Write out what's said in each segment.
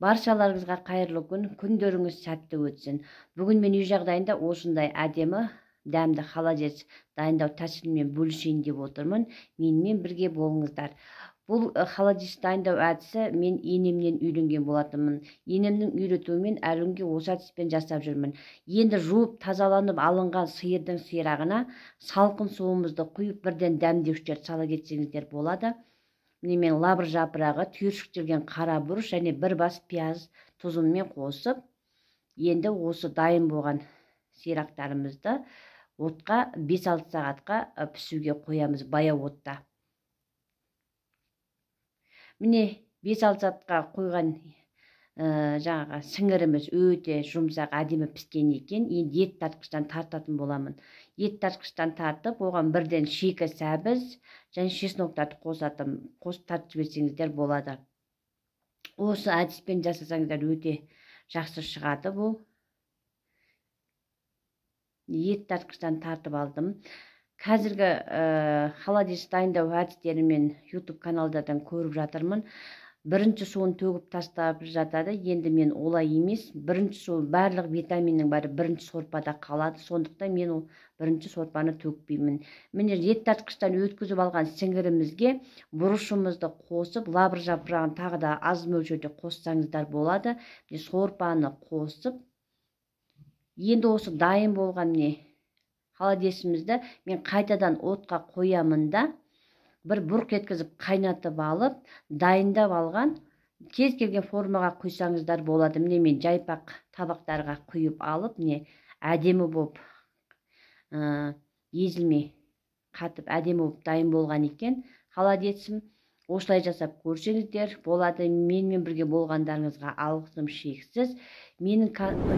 Баршаларыңызға қайырлы күн, күндеріңіз сәтті өтсін. Бүгін мен үй жағдайында осындай әдемі, дәмді холодец дайындау тәсілімен бөлісейін деп отырмын. Менімен бірге болыңыздар. Бұл холодец дайындау әдісі мен енемнен үйренген болатынмын. Енемнің үйретуімен әлі күнге осы әдіспен жасап жүрмін. Енді жуып тазаланып алынған сиырдың сирағына салқын суымызды құйып бірден дәмдеушілер сала кетсеңіздер болады. Мен лабыр жапырағы, түйіршіктелген қара бұрыш және бір бас пияз тұзымен қосып, енді осы дайын болған сирақтарымызды отқа 5-6 сағатқа пісуге қоямыз баяу отта. Міне 5-6 сағатқа қойған жаңағы сіңіріміз өте жұмсақ әдемі піскен екен. Енді ет тартқыштан тартатын боламын. Ет тартқыштан тартып, оған бірден шикі сәбіз және чесноктарды қосып тартып жіберсеңіздер болады. Осы әдіспен жасасаңыздар өте жақсы шығады бұл. Ет тартқыштан тартып алдым. Қазіргі холодец дайындау әдістерімен YouTube каналдардан көріп жатырмын. Бірінші суын төгіп тастап жатады. Енді мен олай емес. Бірінші су барлық витаминнің бәрі бірінші сорпада қалады. Сондықтан мен ол бірінші сорпаны төгпеймін. Міне ет тартқыштан өткізіп алған сіңірімізге бұрышымызды қосып, лабыр жапырағын тағы да аз мөлшерде қоссаңыздар болады. Сорпаны қосып, енді осы дайын болған холодесімізді мен қайтадан отқа қоямын да, бір бұрқ еткізіп қайнатып алып, дайындап алған кез келген формаға құйсаңыздар болады. Міне мен жайпақ табақтарға құйып алып, әдемі болып езілмей қатып әдемі болып дайын болған екен. Холодецім осылай жасап көрсеңіздер болады. Менімен бірге болғандарыңызға алғысым шексіз. Менің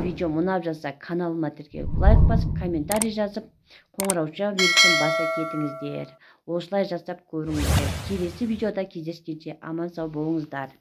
видеом ұнап жатса каналыма тіркеліп лайк басып, комментарий жазып, қоңырауча белгісін баса кетіңіздер. Осылай жасап көріңіздер. Келесі видеода кездескенше аман сау болыңыздар.